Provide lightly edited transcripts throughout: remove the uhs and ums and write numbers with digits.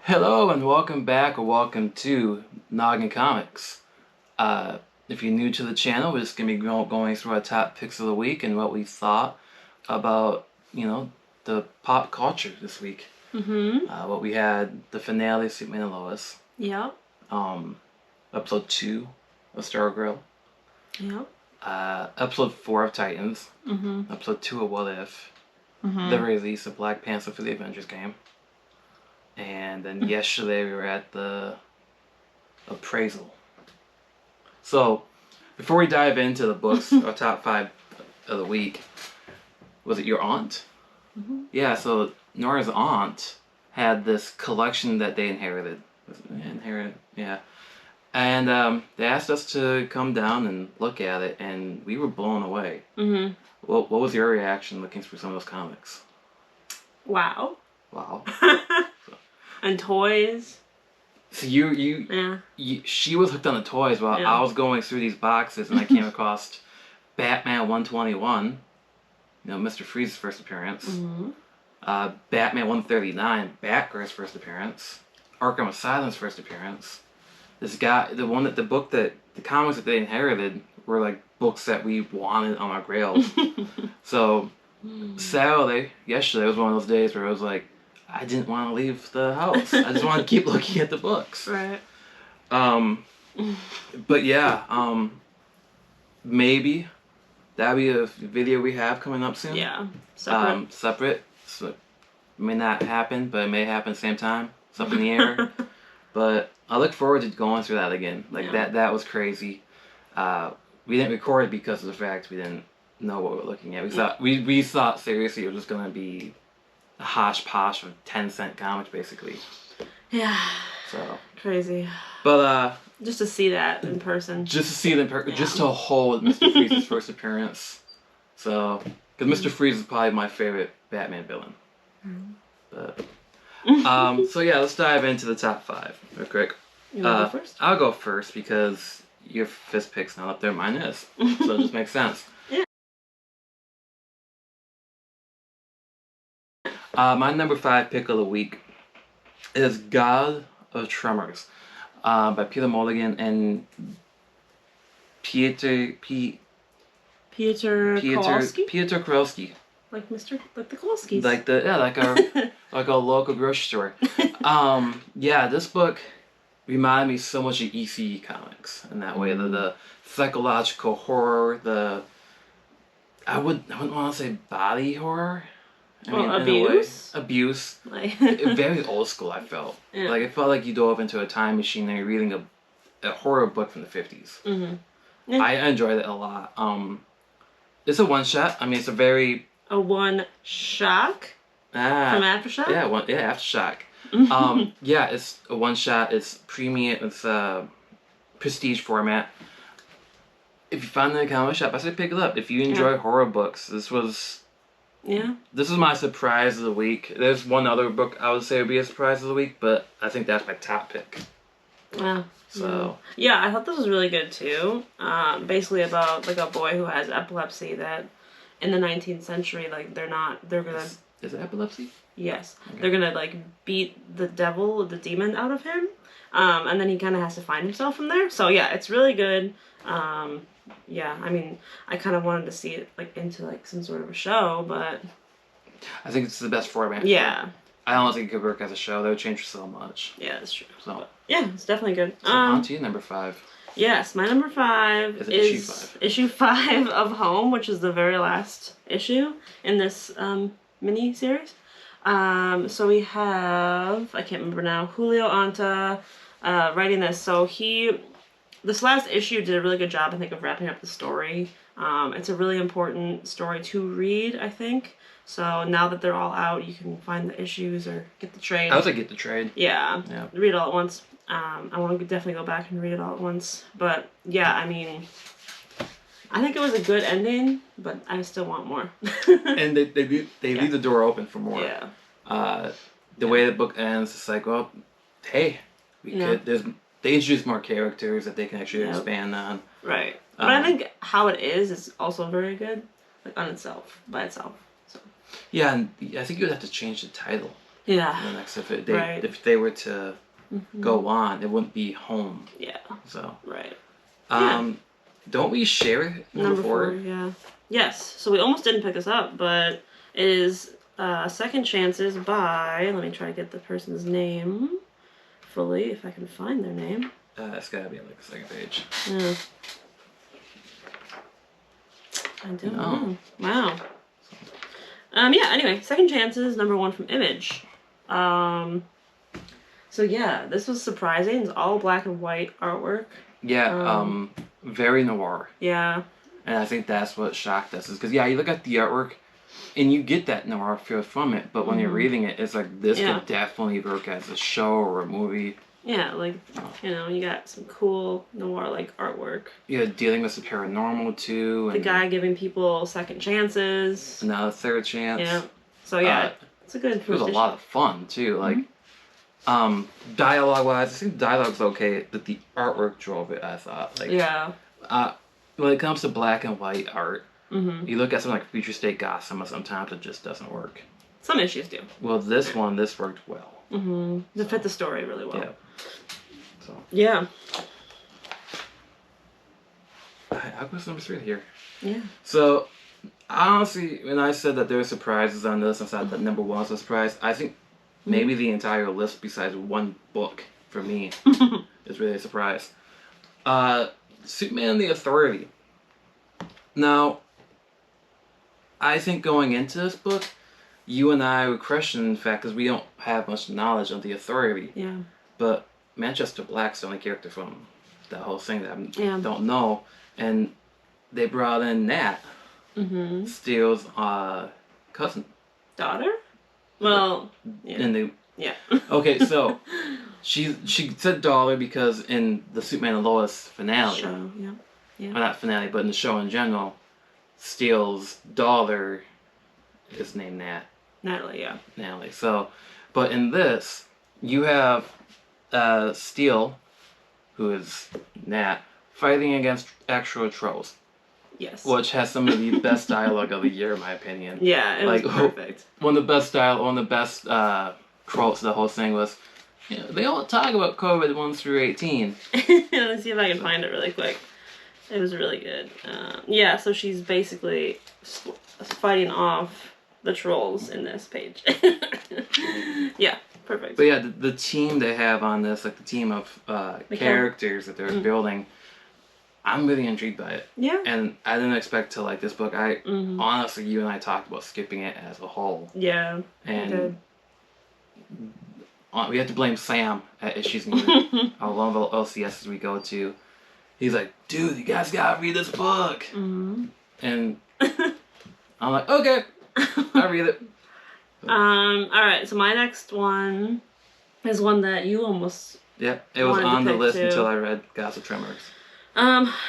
Hello and welcome back or welcome to Noggin Comics. If you're new to the channel, we're just going to be going through our top picks of the week and what we thought about, the pop culture this week. What we had, the finale of Superman and Lois. Yep. Episode 2 of Star Grail. Yep. Episode 4 of Titans. Episode 2 of What If. The release of Black Panther for the Avengers game. And then yesterday we were at the appraisal. So, before we dive into the books, our top 5 of the week, was it your aunt? Yeah, so Nora's aunt had this collection that they inherited. Yeah. And they asked us to come down and look at it, and we were blown away. What was your reaction looking through some of those comics? Wow. Wow. And toys. So she was hooked on the toys while I was going through these boxes, and I came across Batman 121, Mr. Freeze's first appearance. Batman 139, Batgirl's first appearance. Arkham Asylum's first appearance. This guy, the comics that they inherited were like books that we wanted on our grails. So yesterday was one of those days where I was like, I didn't want to leave the house. I just wanted to keep looking at the books. Right. But yeah, maybe that'll be a video we have coming up soon. Yeah. Separate. So it may not happen, but it may happen at the same time. It's up in the air. But I look forward to going through that again. That was crazy. We didn't record it because of the fact we didn't know what we were looking at. We thought seriously it was just gonna be a hosh-posh of 10-cent comics, basically. Yeah. So crazy. But just to see that in person. Just to see it in person. Just to hold Mr. Freeze's first appearance. So, because Mr. Freeze is probably my favorite Batman villain. But so yeah, let's dive into the top 5 real quick. You want to go first? I'll go first because your fifth pick's not up there, mine is. So it just makes sense. My number 5 pick of the week is God of Tremors by Peter Mulligan and Pieter Kowalski. Like the Kowalskis. Like our local grocery store. This book reminded me so much of ECE comics in that way. The psychological horror, I wouldn't want to say body horror. Abuse. Very old school, I felt. Yeah. It felt like you dove into a time machine and you're reading a horror book from the 50s. Yeah. I enjoyed it a lot. It's a one-shot. I mean, it's a one-shot? From Aftershock? Yeah, Aftershock. It's a one-shot. It's premium. It's prestige format. If you find it in a comic shop, I say pick it up. If you enjoy horror books, this was my surprise of the week. There's one other book I would say would be a surprise of the week, but I think that's my top pick. Wow. So. Yeah, I thought this was really good too. Basically about a boy who has epilepsy that in the 19th century, they're gonna... Is it epilepsy? Yes. Okay. They're gonna beat the demon out of him. And then he kind of has to find himself from there. So yeah, it's really good. I mean, I kind of wanted to see it into some sort of a show, but I think it's the best format. Yeah. I don't think it could work as a show. They would change so much. Yeah, that's true. So yeah, it's definitely good. So on to you, number 5. Yes, my number 5 is issue 5 of Home, which is the very last issue in this mini series. So we have, I can't remember now, Julio Anta writing this. So this last issue did a really good job, I think, of wrapping up the story. It's a really important story to read, I think. So now that they're all out, you can find the issues or get the trade. I would say get the trade. Yeah. Read it all at once. I want to definitely go back and read it all at once. But yeah, I mean, I think it was a good ending, but I still want more. And they leave the door open for more. Yeah. The way the book ends, it's like, well, hey, they introduce more characters that they can actually expand on. Right. But I think how it is also very good, by itself. So. Yeah, and I think you would have to change the title. Yeah. The next, if they were to go on, it wouldn't be home. Yeah. So. Right. Don't we share number 4? Yeah. Yes. So we almost didn't pick this up, but it is Second Chances by, let me try to get the person's name fully, if I can find their name. It's gotta be on like the second page. Yeah. I don't know. Wow. Yeah, anyway, Second Chances, number 1 from Image. So yeah, this was surprising. It's all black and white artwork. Yeah, very noir. Yeah. And I think that's what shocked us, is because, yeah, you look at the artwork, and you get that noir feel from it, but when you're reading it, it's like, this could definitely work as a show or a movie. Yeah, like, you know, you got some cool noir-like artwork. Yeah, dealing with the paranormal, too. And the guy giving people second chances. Now a third chance. Yeah. So, yeah, it's a good It was a lot of fun, too. Like, dialogue-wise, I think dialogue's okay, but the artwork drove it, I thought. Like, yeah. When it comes to black and white art, you look at something like Future State Gotham, sometimes it just doesn't work. Some issues do. Well, this worked well. It fit the story really well. Yeah. So. Yeah. I'll go number 3 here. Yeah. So, honestly, when I said that there were surprises on this, I thought that number 1 was a surprise. I think maybe the entire list, besides one book, for me, is really a surprise. Superman and the Authority. Now, I think going into this book, you and I would question the fact, because we don't have much knowledge of the Authority. Yeah. But Manchester Black's the only character from that whole thing that I don't know. And they brought in Nat, Steele's cousin. Daughter? Well, yeah. And they, okay, so she said daughter because in the Superman and Lois finale, show, yeah. Well, not finale, but in the show in general, Steele's daughter is named Nat. Natalie, yeah. Natalie. So, but in this, you have Steele, who is Nat, fighting against actual trolls. Yes. Which has some of the best dialogue of the year, in my opinion. Yeah, it was perfect. One of the best quotes of the whole thing was, you know, they don't talk about COVID 1 through 18. Let's see if I can find it really quick. It was really good. Yeah, so she's basically fighting off the trolls in this page. Yeah, perfect. But yeah, the team they have on this, like the team of characters that they're building, I'm really intrigued by it. Yeah. And I didn't expect to like this book. Honestly, you and I talked about skipping it as a whole. Yeah. And we have to blame Sam at Issues Needed. Our one of the LCSs we go to. He's like, dude, you guys gotta read this book. And I'm like, okay, I'll read it. Alright, so my next one is one that you almost it was on the list until I read Gossip Tremors.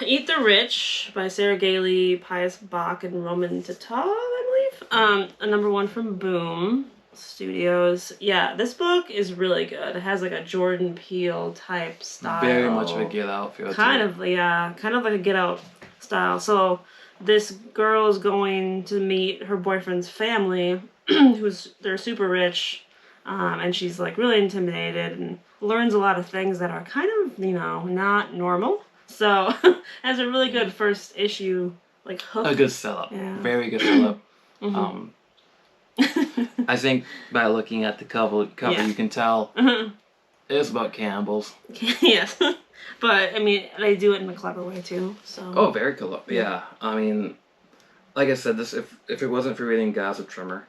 Eat the Rich by Sarah Gailey, Pius Bach, and Roman Titov, I believe. A number 1 from Boom Studios. Yeah, this book is really good. It has like a Jordan Peele type style. Very much of a Get Out feel. Kind of like a Get Out style. So this girl is going to meet her boyfriend's family, they're super rich, and she's like really intimidated and learns a lot of things that are kind of, you know, not normal. So has a really good first issue, like hook. A good setup. Yeah. Very good setup. I think by looking at the cover you can tell it's about cannibals. Yes. But, I mean, they do it in a clever way, too. So. Oh, very clever. Yeah. I mean, like I said, this if it wasn't for reading Gossip Trimmer,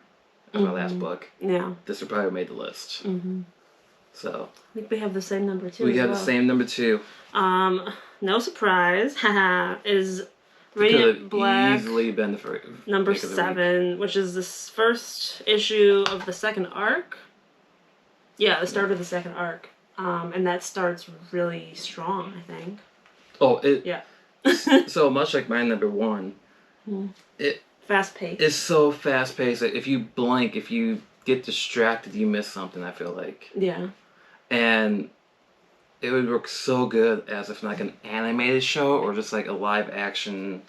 my last book, this would probably have made the list. So. I think we have the same number 2 We have the same number 2. No surprise, is Radiant Black, easily been the first, number 7, which is the first issue of the second arc. Yeah, the start of the second arc. And that starts really strong, I think. Oh, so much like my number 1, it fast-paced. It's so fast-paced that if you blink, if you get distracted, you miss something, I feel like. Yeah. And it would work so good as if like an animated show or just like a live action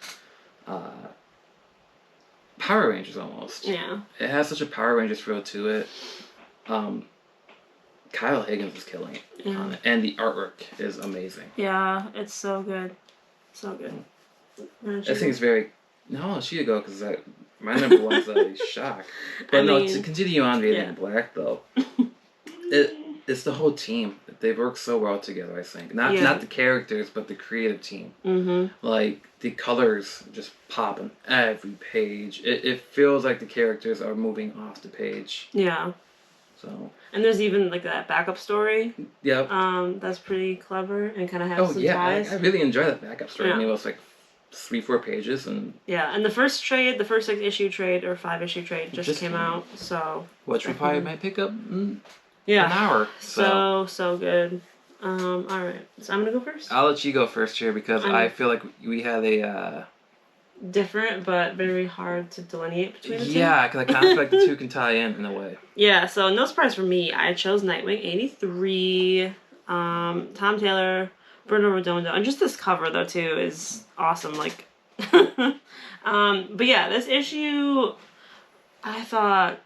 Power Rangers almost. Yeah. It has such a Power Rangers feel to it. Kyle Higgins is killing it on it. And the artwork is amazing. Yeah, it's so good. So good. I think it's very... No, I'll she go, because my number one's a shock. But to continue on Radiant Black, though, it's the whole team. They work so well together, I think. Not the characters, but the creative team. Mm-hmm. Like, the colors just pop on every page. It feels like the characters are moving off the page. Yeah. So. And there's even, like, that backup story. Yep. That's pretty clever and kind of has some ties. I really enjoy that backup story. Yeah. I mean, it was like 3-4 pages and... Yeah, and the first 6-issue trade or 5-issue trade just came out, so... Which we probably might pick up an hour. So good. Alright, so I'm gonna go first? I'll let you go first here because I feel like we had a... different, but very hard to delineate between the two. Yeah, because I kind of feel like the two can tie in a way. Yeah, so no surprise for me. I chose Nightwing 83, Tom Taylor, Bruno Redondo, and just this cover though too is awesome. Like, but yeah, this issue, I thought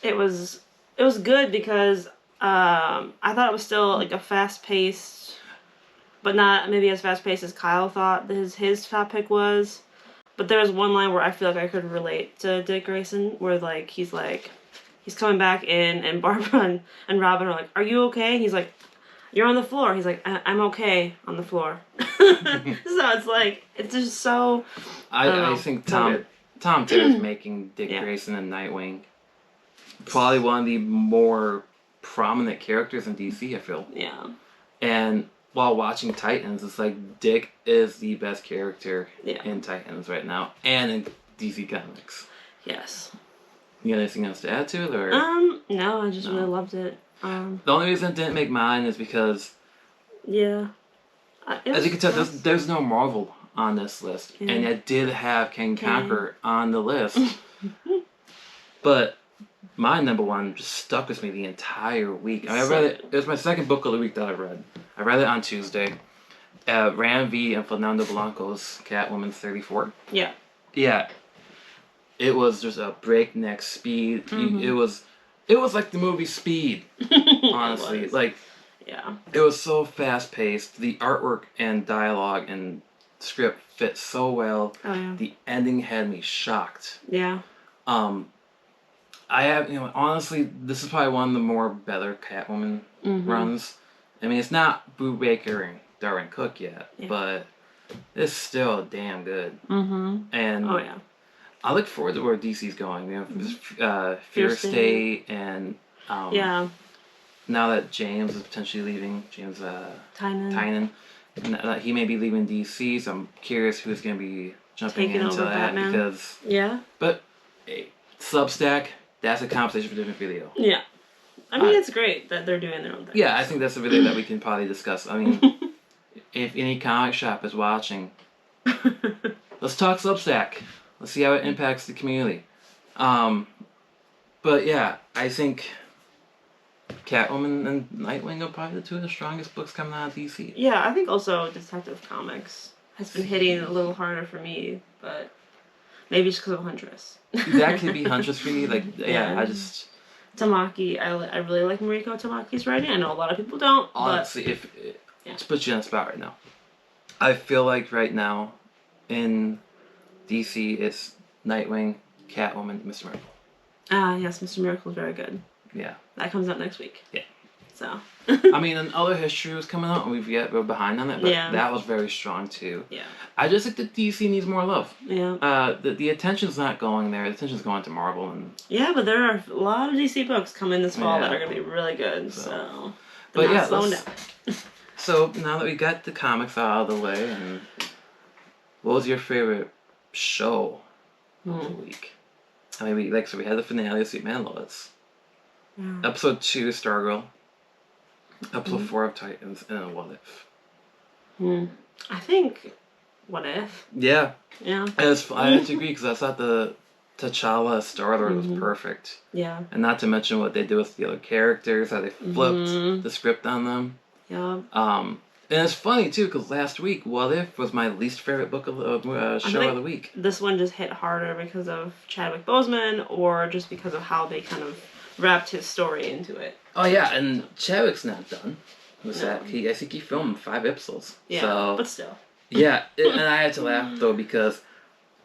it was good because I thought it was still like a fast paced, but not maybe as fast paced as Kyle thought his top pick was. But there was one line where I feel like I could relate to Dick Grayson, where like he's coming back in, and Barbara and Robin are like, "Are you okay?" And he's like, "You're on the floor." He's like, I'm okay on the floor. So it's like, it's just so... I think Tom Taylor's making Dick Grayson and Nightwing probably one of the more prominent characters in DC, I feel. Yeah. And while watching Titans, it's like Dick is the best character in Titans right now and in DC Comics. Yes. You got anything else to add to it? Or? No, I just really loved it. The only reason it didn't make mine is because... Yeah. As you can tell, there's no Marvel on this list. Yeah. And I did have King Conqueror on the list. But my number one just stuck with me the entire week. I read it. It was my second book of the week that I read. I read it on Tuesday. Ram V and Fernando Blanco's Catwoman 34. Yeah. Yeah. It was just a breakneck speed. Mm-hmm. It was like the movie Speed, honestly. It was so fast paced. The artwork and dialogue and script fit so well. Oh, yeah. The ending had me shocked. Yeah. I have, honestly, this is probably one of the more better Catwoman runs. I mean, it's not Boo Baker and Darwin Cook yet, but it's still damn good. Mm-hmm. And oh yeah. I look forward to where DC's going. Fear State and now that James is potentially leaving, James Tynan, he may be leaving DC. So I'm curious who's going to be jumping into that Batman. Because But Substack, that's a conversation for a different video. Yeah, I mean it's great that they're doing their own thing. Yeah, I think that's a video that we can probably discuss. I mean, if any comic shop is watching, let's talk Substack. Let's see how it impacts the community. But yeah, I think Catwoman and Nightwing are probably the two of the strongest books coming out of DC. Yeah, I think also Detective Comics has been hitting a little harder for me, but maybe just because of Huntress. That could be Huntress for you. Like, I just... Tamaki, I really like Mariko Tamaki's writing. I know a lot of people don't, honestly, to put you on the spot right now, I feel like right now in DC, it's Nightwing, Catwoman, Mr. Miracle. Yes, Mr. Miracle is very good. Yeah. That comes out next week. Yeah. So. I mean, and other history was coming out, and we're behind on it, but that was very strong too. Yeah. I just think that DC needs more love. Yeah. The attention's not going there. The attention's going to Marvel and. Yeah, but there are a lot of DC books coming this fall that are going to be really good. So. But yeah, so now that we got the comics out of the way, and what was your favorite show of the week? I mean, we had the finale of Superman Lois. Yeah. Episode 2, Stargirl. Episode 4 of Titans, and What If. I think What If. Yeah. Yeah. I had to agree because I thought the T'Challa Star-Lord was perfect. Yeah. And not to mention what they do with the other characters, how they flipped the script on them. Yeah. And it's funny too, because last week, What If was my least favorite book of the show of the week. This one just hit harder because of Chadwick Boseman, or just because of how they kind of wrapped his story into it. Oh yeah, and Chadwick's not done with that. I think he filmed 5 episodes. Yeah, so, but still. Yeah, and I had to laugh though because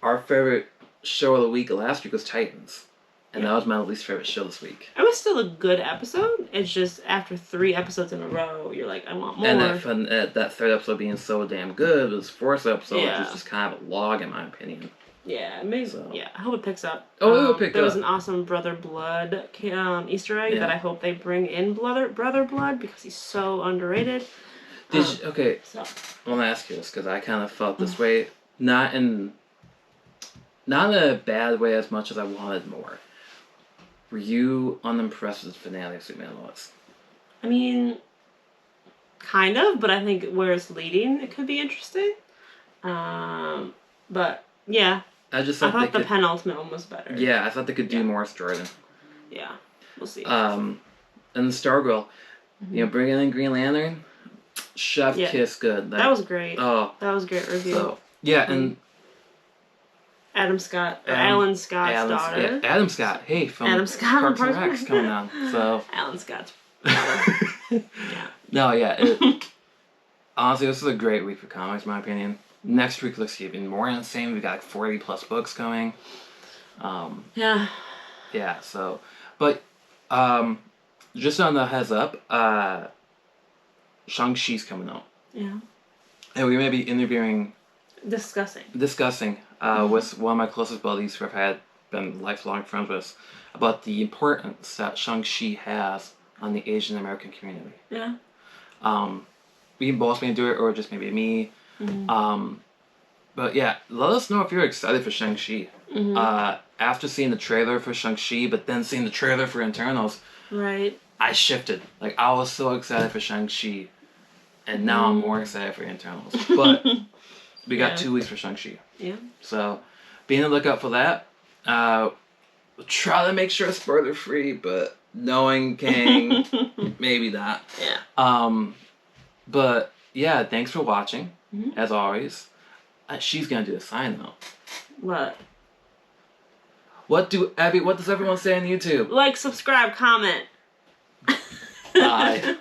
our favorite show of the week last week was Titans. And that was my least favorite show this week. It was still a good episode. It's just after 3 episodes in a row, you're like, I want more. And that 3rd episode being so damn good, this 4th episode was just kind of a log in my opinion. Yeah, amazing. So. Yeah, I hope it picks up. Oh, it will pick up. There was an awesome Brother Blood Easter egg that I hope they bring in Brother Blood because he's so underrated. Okay, so. I want to ask you this because I kind of felt this way, not in a bad way as much as I wanted more. Were you unimpressed with the finale of Superman Lois? I mean, kind of, but I think where it's leading, it could be interesting. But yeah, I thought the penultimate one was better. Yeah, I thought they could do more with Jordan. Yeah, we'll see. And the Stargirl, bringing in Green Lantern, chef kiss good. That was great. Oh, that was a great review. So, yeah, and. Alan Scott's daughter. Yeah, Adam Scott. Hey, from Parks and Rec coming on. So Alan Scott's daughter. Yeah. No, yeah. Honestly, this is a great week for comics, in my opinion. Next week looks even more insane. We got 40 plus books coming. Yeah. Yeah. So, but just on the heads up, Shang-Chi's coming out. Yeah. And we may be interviewing. Discussing. With one of my closest buddies who I've been lifelong friends with about the importance that Shang-Chi has on the Asian American community. Yeah. We can both maybe do it or just maybe me. But yeah, let us know if you're excited for Shang-Chi. After seeing the trailer for Shang-Chi, but then seeing the trailer for Eternals, right? I shifted. Like, I was so excited for Shang-Chi, and now I'm more excited for Eternals. But we got 2 weeks for Shang-Chi. Yeah. So, be on the lookout for that. We'll try to make sure it's spoiler free, but knowing Kang, maybe not. Yeah. But yeah, thanks for watching. As always, she's gonna do a sign though. What? What does everyone say on YouTube? Like, subscribe, comment. Bye.